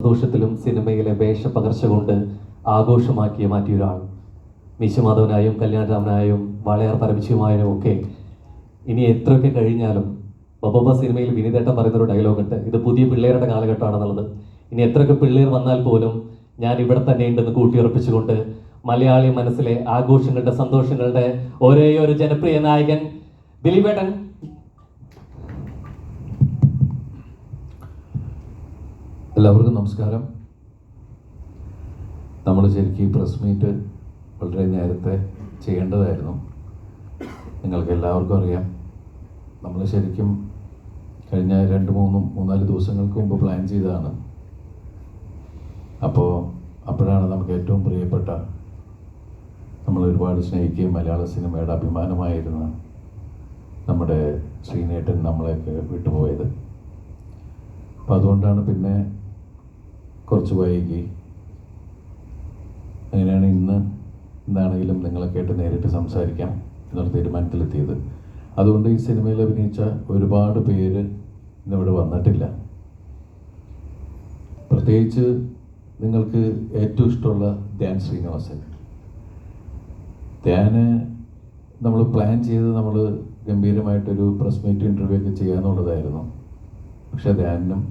സന്തോഷത്തിലും സിനിമയിലെ വേഷപ്പകർച്ച കൊണ്ട് മാറ്റിയ ഒരാൾ. മീശമാധവനായും കല്യാണരാമനായും വാളയാർ പരമശിവമായനും ഒക്കെ ഇനി എത്രയൊക്കെ കഴിഞ്ഞാലും ബൊബ സിനിമയിൽ വിനീതേട്ടൻ പറയുന്നൊരു ഡയലോഗുണ്ട്, ഇത് പുതിയ പിള്ളേരുടെ കാലഘട്ടമാണെന്നുള്ളത്. ഇനി എത്രയൊക്കെ പിള്ളേർ വന്നാൽ പോലും ഞാൻ ഇവിടെ തന്നെ ഉണ്ടെന്ന് കൂട്ടിയുറപ്പിച്ചുകൊണ്ട് മലയാളി മനസ്സിലെ ആഘോഷങ്ങളുടെ സന്തോഷങ്ങളുടെ ഒരേ ഒരു ജനപ്രിയ നായകൻ ദിലീപേട്ടൻ. എല്ലാവർക്കും നമസ്കാരം. നമ്മൾ ശരിക്കും ഈ പ്രസ് മീറ്റ് വളരെ നേരത്തെ ചെയ്യേണ്ടതായിരുന്നു. നിങ്ങൾക്ക് എല്ലാവർക്കും അറിയാം, നമ്മൾ ശരിക്കും കഴിഞ്ഞ 2-3-4 ദിവസങ്ങൾക്ക് മുമ്പ് പ്ലാൻ ചെയ്തതാണ്. അപ്പോഴാണ് നമുക്ക് ഏറ്റവും പ്രിയപ്പെട്ട, നമ്മൾ ഒരുപാട് സ്നേഹിക്കുകയും മലയാള സിനിമയുടെ അഭിമാനമായിരുന്ന നമ്മുടെ ശ്രീനേട്ടൻ നമ്മളെയൊക്കെ വിട്ടുപോയത്. അപ്പം അതുകൊണ്ടാണ് പിന്നെ കുറച്ച് വൈകി. അങ്ങനെയാണ് ഇന്ന് എന്താണെങ്കിലും നിങ്ങളൊക്കെ ആയിട്ട് നേരിട്ട് സംസാരിക്കാം എന്നുള്ള തീരുമാനത്തിലെത്തിയത്. അതുകൊണ്ട് ഈ സിനിമയിൽ അഭിനയിച്ച ഒരുപാട് പേര് ഇന്നിവിടെ വന്നിട്ടില്ല. പ്രത്യേകിച്ച് നിങ്ങൾക്ക് ഏറ്റവും ഇഷ്ടമുള്ള ധ്യാൻ ശ്രീനിവാസൻ. ധ്യാന് നമ്മൾ പ്ലാൻ ചെയ്ത് നമ്മൾ ഗംഭീരമായിട്ടൊരു പ്രസ് മീറ്റ് ഇൻ്റർവ്യൂ ഒക്കെ ചെയ്യാമെന്നുള്ളതായിരുന്നു. പക്ഷെ ധ്യാനും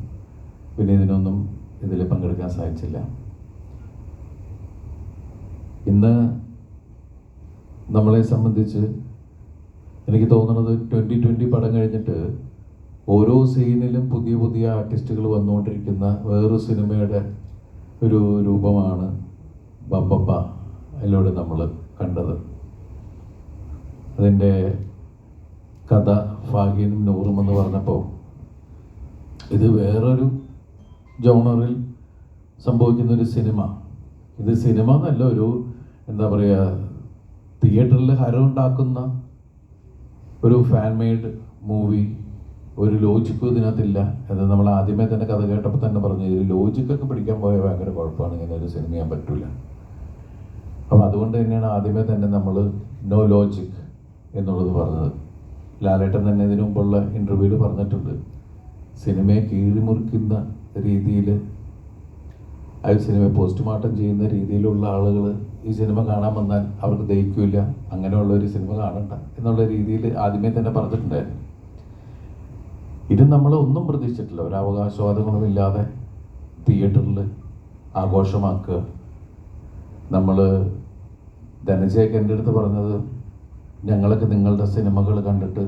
വിനീതിനൊന്നും ഇതിൽ പങ്കെടുക്കാൻ സാധിച്ചില്ല. ഇന്ന് നമ്മളെ സംബന്ധിച്ച് എനിക്ക് തോന്നുന്നത് 2020 പടം കഴിഞ്ഞിട്ട് ഓരോ സീനിലും പുതിയ പുതിയ ആർട്ടിസ്റ്റുകൾ വന്നുകൊണ്ടിരിക്കുന്ന വേറൊരു സിനിമയുടെ ഒരു രൂപമാണ് ബബ്ബപ്പ അതിലൂടെ നമ്മൾ കണ്ടത്. അതിൻ്റെ കഥ ഫാഹിനും നൂറും എന്ന് പറഞ്ഞപ്പോൾ ഇത് വേറൊരു ജോണറിൽ സംഭവിക്കുന്നൊരു സിനിമ. ഇത് സിനിമ എന്നല്ല, ഒരു എന്താ പറയുക, തിയേറ്ററിൽ ഹരമുണ്ടാക്കുന്ന ഒരു ഫാൻ മെയ്ഡ് മൂവി. ഒരു ലോജിക്കും ഇതിനകത്തില്ല. അത് നമ്മൾ ആദ്യമേ തന്നെ കഥ കേട്ടപ്പോൾ തന്നെ പറഞ്ഞു, ഇത് ലോജിക്കൊക്കെ പിടിക്കാൻ പോയാൽ ഭയങ്കര കുഴപ്പമാണ്, ഇങ്ങനെ ഒരു സിനിമ ചെയ്യാൻ പറ്റില്ല. അപ്പോൾ അതുകൊണ്ട് തന്നെയാണ് ആദ്യമേ തന്നെ നമ്മൾ നോ ലോജിക് എന്നുള്ളത് പറഞ്ഞത്. ലാലേട്ടൻ തന്നെ ഇതിനു മുമ്പുള്ള ഇൻ്റർവ്യൂവിൽ പറഞ്ഞിട്ടുണ്ട്, സിനിമയെ കീഴിമുറിക്കുന്ന രീതിയിൽ, ആ സിനിമയെ പോസ്റ്റ്മോർട്ടം ചെയ്യുന്ന രീതിയിലുള്ള ആളുകൾ ഈ സിനിമ കാണാൻ വന്നാൽ അവർക്ക് ദഹിക്കില്ല, അങ്ങനെയുള്ള ഒരു സിനിമ കാണണ്ട എന്നുള്ള രീതിയിൽ ആദ്യമേ തന്നെ പറഞ്ഞിട്ടുണ്ടായിരുന്നു. ഇത് നമ്മൾ ഒന്നും പ്രതീക്ഷിച്ചിട്ടില്ല. ഒരു അവകാശവാദങ്ങളുമില്ലാതെ തിയേറ്ററിൽ ആഘോഷമാക്കുക. നമ്മൾ ധനജയൊക്കെ എൻ്റെ അടുത്ത് പറഞ്ഞത്, ഞങ്ങളൊക്കെ നിങ്ങളുടെ സിനിമകൾ കണ്ടിട്ട്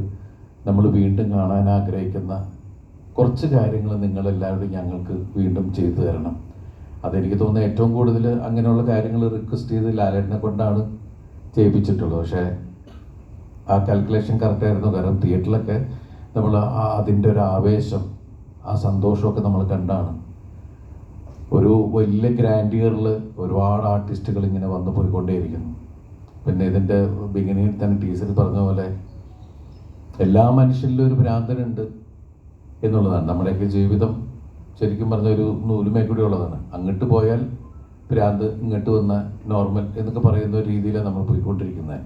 നമ്മൾ വീണ്ടും കാണാൻ ആഗ്രഹിക്കുന്ന കുറച്ച് കാര്യങ്ങൾ നിങ്ങളെല്ലാവരും ഞങ്ങൾക്ക് വീണ്ടും ചെയ്തു തരണം. അതെനിക്ക് തോന്നുന്നത് ഏറ്റവും കൂടുതൽ അങ്ങനെയുള്ള കാര്യങ്ങൾ റിക്വസ്റ്റ് ചെയ്ത് ലാലേട്ടനെ കൊണ്ടാണ് ചെയ്യിപ്പിച്ചിട്ടുള്ളത്. പക്ഷേ ആ കാൽക്കുലേഷൻ കറക്റ്റായിരുന്നു. കാരണം തിയേറ്ററിലൊക്കെ നമ്മൾ അതിൻ്റെ ഒരു ആവേശം, ആ സന്തോഷമൊക്കെ നമ്മൾ കണ്ടാണ്. ഒരു വലിയ ഗ്രാൻഡിയറിൽ ഒരുപാട് ആർട്ടിസ്റ്റുകൾ ഇങ്ങനെ വന്നു പോയിക്കൊണ്ടേയിരിക്കുന്നു. പിന്നെ ഇതിൻ്റെ ബിഗിനിങ്ങിൽ തന്നെ ടീച്ചർ പറഞ്ഞ പോലെ എല്ലാ മനുഷ്യരിലും ഒരു ഭ്രാന്തനുണ്ട് എന്നുള്ളതാണ്. നമ്മുടെയൊക്കെ ജീവിതം ശരിക്കും പറഞ്ഞ ഒരു നൂലുമേ കൂടി ഉള്ളതാണ്. അങ്ങോട്ട് പോയാൽ ഭ്രാന്ത്, ഇങ്ങോട്ട് വന്ന നോർമൽ എന്നൊക്കെ പറയുന്ന ഒരു രീതിയിലാണ് നമ്മൾ പോയിക്കൊണ്ടിരിക്കുന്നത്.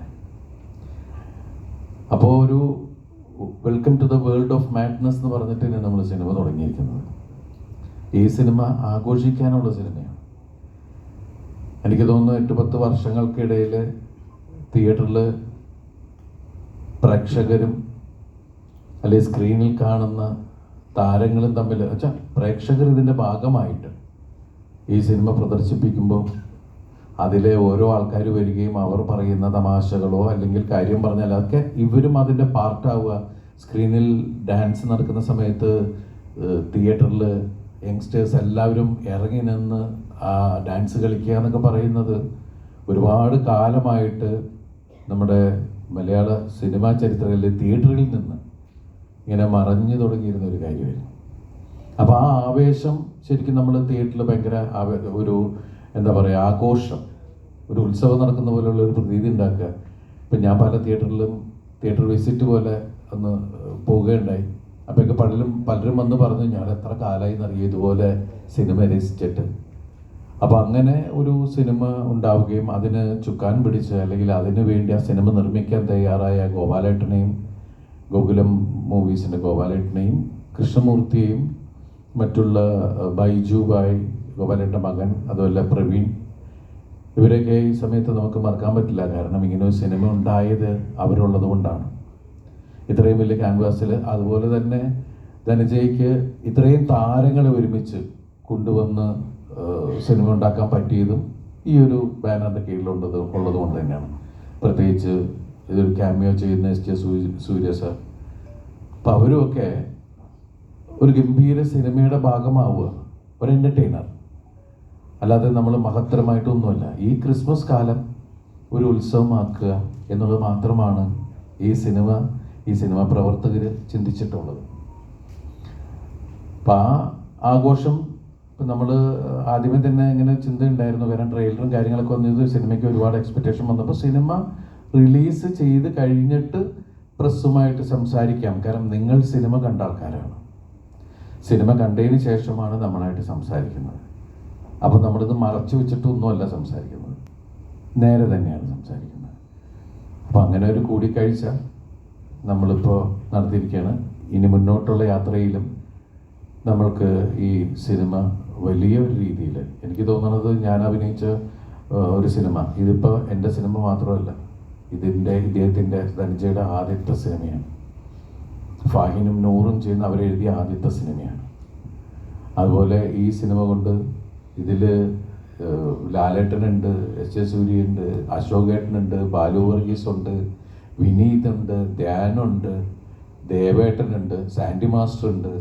അപ്പോൾ ഒരു welcome to the world of madness എന്ന് പറഞ്ഞിട്ടാണ് നമ്മൾ സിനിമ തുടങ്ങിയിരിക്കുന്നത്. ഈ സിനിമ ആഘോഷിക്കാനുള്ള സിനിമയാണ്. എനിക്ക് തോന്നുന്നു 8-10 വർഷങ്ങൾക്കിടയിൽ തിയേറ്ററിൽ പ്രേക്ഷകരും അല്ലെങ്കിൽ സ്ക്രീനിൽ കാണുന്ന താരങ്ങളും തമ്മിൽ വെച്ചാൽ പ്രേക്ഷകർ ഇതിൻ്റെ ഭാഗമായിട്ട് ഈ സിനിമ പ്രദർശിപ്പിക്കുമ്പോൾ അതിലെ ഓരോ ആൾക്കാർ വരികയും അവർ പറയുന്ന തമാശകളോ അല്ലെങ്കിൽ കാര്യം പറഞ്ഞാൽ അതൊക്കെ ഇവരും അതിൻ്റെ പാർട്ടാവുക. സ്ക്രീനിൽ ഡാൻസ് നടക്കുന്ന സമയത്ത് തിയേറ്ററിൽ യങ്സ്റ്റേഴ്സ് എല്ലാവരും ഇറങ്ങി നിന്ന് ആ ഡാൻസ് കളിക്കുക എന്നൊക്കെ പറയുന്നത് ഒരുപാട് കാലമായിട്ട് നമ്മുടെ മലയാള സിനിമാ ചരിത്രത്തിൽ തിയേറ്ററിൽ നിന്ന് ഇങ്ങനെ മറഞ്ഞു തുടങ്ങിയിരുന്ന ഒരു കാര്യമായിരുന്നു. അപ്പോൾ ആ ആവേശം ശരിക്കും നമ്മൾ തിയേറ്ററിൽ ഭയങ്കര ഒരു എന്താ പറയുക, ആഘോഷം, ഒരു ഉത്സവം നടക്കുന്ന പോലെയുള്ള ഒരു പ്രതീതി ഉണ്ടാക്കുക. ഇപ്പം ഞാൻ പല തിയേറ്റർ വിസിറ്റ് പോലെ ഒന്ന് പോവുകയുണ്ടായി. അപ്പോഴൊക്കെ പലരും വന്ന് പറഞ്ഞു, ഞാൻ എത്ര കാലമായി എന്നറിയാം ഇതുപോലെ സിനിമ രസിച്ചിട്ട്. അപ്പോൾ അങ്ങനെ ഒരു സിനിമ ഉണ്ടാവുകയും അതിന് ചുക്കാൻ പിടിച്ച് അല്ലെങ്കിൽ അതിനു വേണ്ടി ആ സിനിമ നിർമ്മിക്കാൻ തയ്യാറായ ഗോപാലേട്ടനെയും, ഗോകുലം മൂവീസിൻ്റെ ഗോപാലേട്ടനെയും, കൃഷ്ണമൂർത്തിയെയും, മറ്റുള്ള ബൈജു ബായ്, ഗോപാലേട്ടൻ്റെ മകൻ, അതുപോലെ പ്രവീൺ, ഇവരൊക്കെ ഈ സമയത്ത് നമുക്ക് മറക്കാൻ പറ്റില്ല. കാരണം ഇങ്ങനെ ഒരു സിനിമ ഉണ്ടായത് അവരുള്ളത് കൊണ്ടാണ്. ഇത്രയും വലിയ ക്യാൻവാസിൽ, അതുപോലെ തന്നെ ധനജയ്ക്ക് ഇത്രയും താരങ്ങളെ ഒരുമിച്ച് കൊണ്ടുവന്ന് സിനിമ ഉണ്ടാക്കാൻ പറ്റിയതും ഈ ഒരു ബാനറിൻ്റെ കീഴിലുള്ളത് കൊണ്ട് തന്നെയാണ്. പ്രത്യേകിച്ച് ഇതൊരു ക്യാമിയോ ചെയ്യുന്ന എസ് സൂര്യ സാർ. അപ്പം അവരുമൊക്കെ ഒരു ഗംഭീര സിനിമയുടെ ഭാഗമാവുക, ഒരു എൻ്റർടൈനർ, അല്ലാതെ നമ്മൾ മഹത്തരമായിട്ടൊന്നുമല്ല. ഈ ക്രിസ്മസ് കാലം ഒരു ഉത്സവമാക്കുക എന്നുള്ളത് മാത്രമാണ് ഈ സിനിമ പ്രവർത്തകർ ചിന്തിച്ചിട്ടുള്ളത്. അപ്പം ആ ആഘോഷം നമ്മൾ ആദ്യമേ തന്നെ ഇങ്ങനെ ചിന്തയുണ്ടായിരുന്നു. കാരണം ട്രെയിലറും കാര്യങ്ങളൊക്കെ വന്നത് സിനിമയ്ക്ക് ഒരുപാട് എക്സ്പെക്റ്റേഷൻ വന്നപ്പോൾ സിനിമ റിലീസ് ചെയ്ത് കഴിഞ്ഞിട്ട് പ്രസ്സുമായിട്ട് സംസാരിക്കാം. കാരണം നിങ്ങൾ സിനിമ കണ്ട ആൾക്കാരാണ്, സിനിമ കണ്ടതിന് ശേഷമാണ് നമ്മളായിട്ട് സംസാരിക്കുന്നത്. അപ്പോൾ നമ്മളിത് മറച്ചു വെച്ചിട്ടൊന്നുമല്ല സംസാരിക്കുന്നത്, നേരെ തന്നെയാണ് സംസാരിക്കുന്നത്. അപ്പോൾ അങ്ങനെ ഒരു കൂടിക്കാഴ്ച നമ്മളിപ്പോൾ നടത്തിയിരിക്കുകയാണ്. ഇനി മുന്നോട്ടുള്ള യാത്രയിലും നമ്മൾക്ക് ഈ സിനിമ വലിയൊരു രീതിയിൽ, എനിക്ക് തോന്നുന്നത് ഞാൻ അഭിനയിച്ച ഒരു സിനിമ, ഇതിപ്പോൾ എൻ്റെ സിനിമ മാത്രമല്ല, ഇദ്ദേഹത്തിൻ്റെ ധനജയുടെ ആദ്യത്തെ സിനിമയാണ്. ഫാഹിനും നൂറും ചെയ്യുന്ന അവരെഴുതിയ ആദ്യത്തെ സിനിമയാണ്. അതുപോലെ ഈ സിനിമ കൊണ്ട് ഇതിൽ ലാലേട്ടനുണ്ട്, എസ് സൂര്യയുണ്ട്, അശോകേട്ടനുണ്ട്, ബാലു വർഗീസ് ഉണ്ട്, വിനീതുണ്ട്, ധ്യാനുണ്ട്, ദേവേട്ടനുണ്ട്, സാൻഡി മാസ്റ്റർ ഉണ്ട്.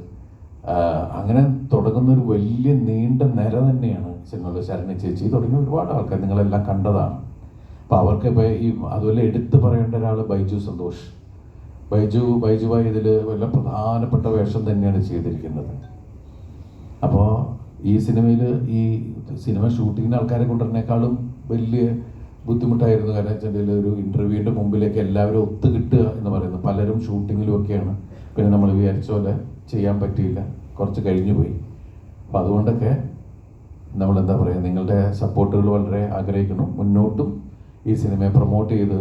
അങ്ങനെ തുടങ്ങുന്നൊരു വലിയ നീണ്ട നിര തന്നെയാണ് സിനിമയിൽ. ശരണ ചേച്ചി തുടങ്ങിയ ഒരുപാട് ആൾക്കാർ നിങ്ങളെല്ലാം കണ്ടതാണ്. അപ്പോൾ അവർക്ക് ഇപ്പോൾ അതുപോലെ എടുത്തു പറയേണ്ട ഒരാൾ ബൈജു സന്തോഷ്. ബൈജുവായി ഇതിൽ വളരെ പ്രധാനപ്പെട്ട വേഷം തന്നെയാണ് ചെയ്തിരിക്കുന്നത്. അപ്പോൾ ഈ സിനിമയിൽ ഈ സിനിമ ഷൂട്ടിങ്ങിന് ആൾക്കാരെ കൊണ്ടുവരുന്നേക്കാളും വലിയ ബുദ്ധിമുട്ടായിരുന്നു. കാരണം വെച്ചാൽ ഒരു ഇൻ്റർവ്യൂവിൻ്റെ മുമ്പിലേക്ക് എല്ലാവരും ഒത്തു കിട്ടുക എന്ന് പറയുന്നത്. പലരും ഷൂട്ടിങ്ങിലും ഒക്കെയാണ്. പിന്നെ നമ്മൾ വിചാരിച്ച പോലെ ചെയ്യാൻ പറ്റിയില്ല, കുറച്ച് കഴിഞ്ഞു പോയി. അപ്പം അതുകൊണ്ടൊക്കെ നമ്മളെന്താ പറയുക, നിങ്ങളുടെ സപ്പോർട്ടുകൾ വളരെ ആഗ്രഹിക്കണം. മുന്നോട്ടും ഈ സിനിമയെ പ്രൊമോട്ട് ചെയ്ത്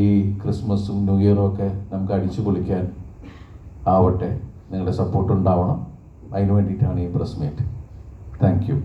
ഈ ക്രിസ്മസും ന്യൂ ഇയറും ഒക്കെ നമുക്ക് അടിച്ചു പൊളിക്കാൻ ആവട്ടെ. നിങ്ങളുടെ സപ്പോർട്ട് ഉണ്ടാവണം. അതിനു വേണ്ടിയിട്ടാണ് ഈ പ്രസ് മീറ്റ്. Thank you.